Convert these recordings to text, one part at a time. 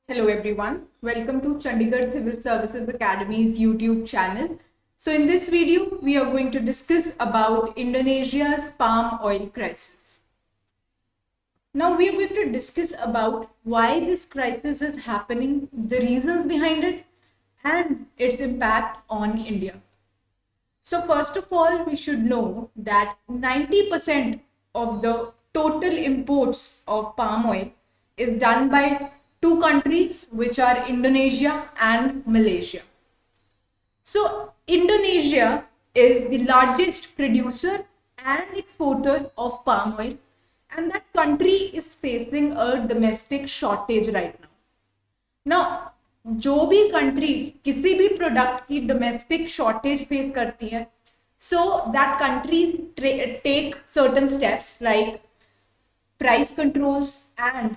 Hello everyone, welcome to Chandigarh Civil Services Academy's YouTube channel. So in this video, we are going to discuss about Indonesia's palm oil crisis. Now we are going to discuss about why this crisis is happening, the reasons behind it, and its impact on India. So first of all, we should know that 90% of the total imports of palm oil is done by two countries, which are Indonesia and Malaysia. So Indonesia is the largest producer and exporter of palm oil, and that country is facing a domestic shortage right now. Now, जो भी country किसी भी product की domestic shortage face करती है, so that country take certain steps like price controls and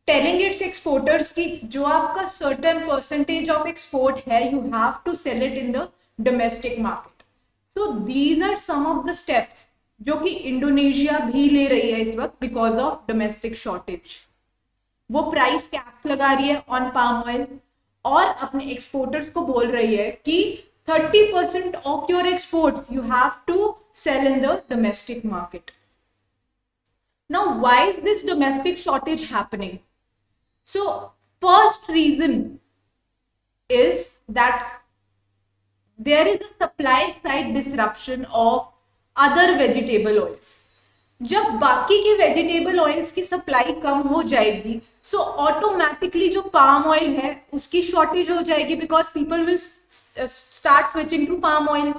telling its exporters की जो आपका सर्टन परसेंटेज ऑफ एक्सपोर्ट है, you have to sell it in the domestic market. So these are some of the steps जो कि Indonesia भी ले रही है इस वक्त बिकॉज ऑफ डोमेस्टिक शॉर्टेज. वो प्राइस कैप्स लगा रही है ऑन पाम ऑयल और अपने एक्सपोर्टर्स को बोल रही है कि 30% of your exports you have to sell in the domestic market. Now why is this domestic shortage happening? So first reason is that there is a supply side disruption of other vegetable oils. जब बाकी के vegetable oils की supply कम हो जाएगी, so automatically जो palm oil है उसकी शॉर्टेज हो जाएगी because people will start switching to palm oil.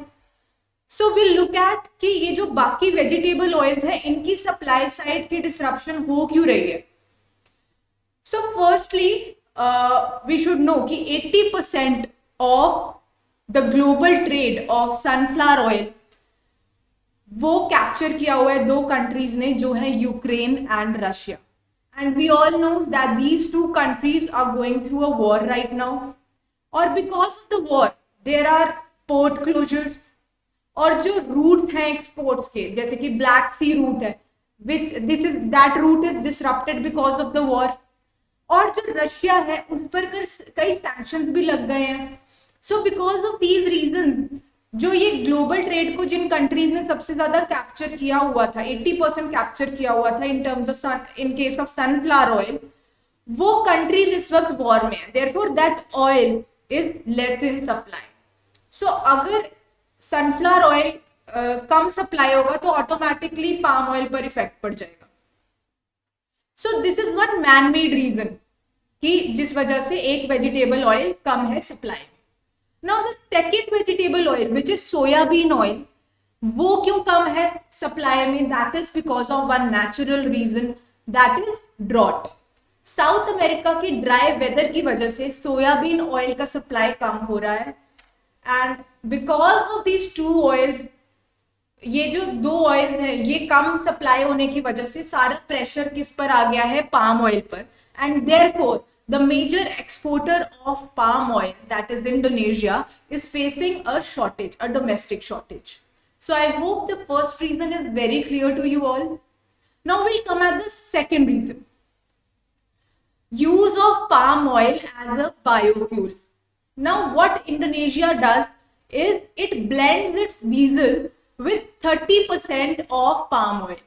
So will look at कि ये जो बाकी वेजिटेबल ऑयल्स है इनकी सप्लाई साइड की डिसरप्शन हो क्यों रही है. So firstly we should know कि 80% of the global trade of sunflower oil वो कैप्चर किया हुआ है दो कंट्रीज ने, जो है Ukraine and Russia. And we all know that these two countries are going through a war right now, और because of the war there are port closures, और जो रूट हैं एक्सपोर्ट्स के जैसे कि ब्लैक सी रूट है, which this is that route is disrupted because of the war. और जो रशिया है उस पर कई सैंक्शंस भी लग गए हैं. So because of these reasons जो ये ग्लोबल ट्रेड को जिन कंट्रीज ने सबसे ज्यादा कैप्चर किया हुआ था, 80% कैप्चर किया हुआ था in terms of in case of sunflower oil, वो कंट्रीज इस वक्त वॉर में है. Therefore that oil is less in supply. So अगर सनफ्लावर ऑयल कम सप्लाई होगा तो ऑटोमेटिकली पाम ऑयल पर इफेक्ट पड़ जाएगा. So this is one man made reason कि जिस वजह से एक वेजिटेबल ऑयल कम है सप्लाई में. Now the second vegetable oil, which is soyabean oil, वो क्यों कम है सप्लाई में? That is because of one natural reason, that is drought. South America की ड्राई वेदर की वजह से सोयाबीन ऑयल का सप्लाई कम हो रहा है. And because of these two oils, ये जो दो ऑयल्स हैं ये कम सप्लाई होने की वजह से सारा प्रेशर किस पर आ गया है? पाम ऑयल पर. And therefore the major exporter of palm oil, that is Indonesia, is facing a shortage, a domestic shortage. So I hope the first reason is very clear to you all. Now we'll come at the second reason. Use of palm oil as a biofuel. Now what Indonesia does is it blends its diesel with 30% of palm oil.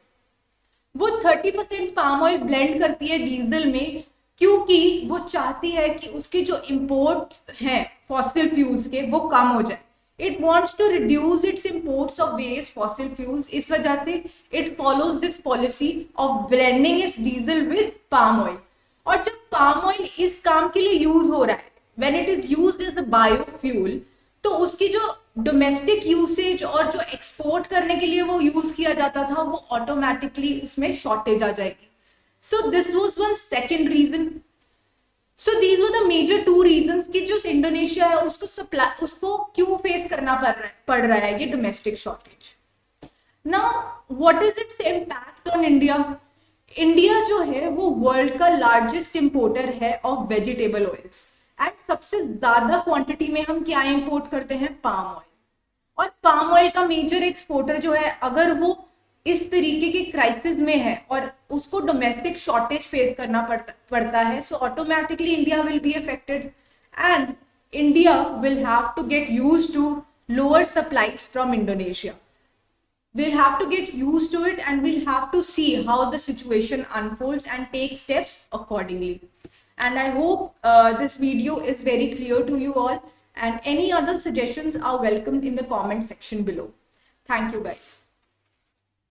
वो 30% palm oil blend करती है diesel में क्योंकि वो चाहती है कि उसके जो इंपोर्ट्स हैं फॉसिल फ्यूल्स के वो कम हो जाए. It wants to reduce its imports of various fossil fuels. इस वजह से it follows this policy of blending its diesel with palm oil. और जब पाम ऑयल इस काम के लिए यूज हो रहा है, when it is used as a biofuel, तो उसकी जो डोमेस्टिक यूसेज और जो एक्सपोर्ट करने के लिए वो यूज किया जाता था वो ऑटोमेटिकली उसमें शॉर्टेज आ जाएगी. So this was one second reason. So these were the major two reasons कि जो इंडोनेशिया है उसको क्यों फेस करना पड़ रहा है ये domestic shortage. Now what is its impact on India? India जो है वो वर्ल्ड का लार्जेस्ट इंपोर्टर है ऑफ वेजिटेबल ऑयल्स, एंड सबसे ज्यादा क्वांटिटी में हम क्या इंपोर्ट करते हैं? Palm oil. और पाम ऑयल का मेजर एक्सपोर्टर जो है, अगर वो इस तरीके के क्राइसिस में है और उसको डोमेस्टिक शॉर्टेज फेस करना पड़ता है, so automatically India will be affected and India will have to get used to lower supplies from Indonesia. We'll have to get used to it and we'll have to see how the situation unfolds and take steps accordingly. And I hope this video is very clear to you all, and any other suggestions are welcomed in the comment section below. Thank you guys.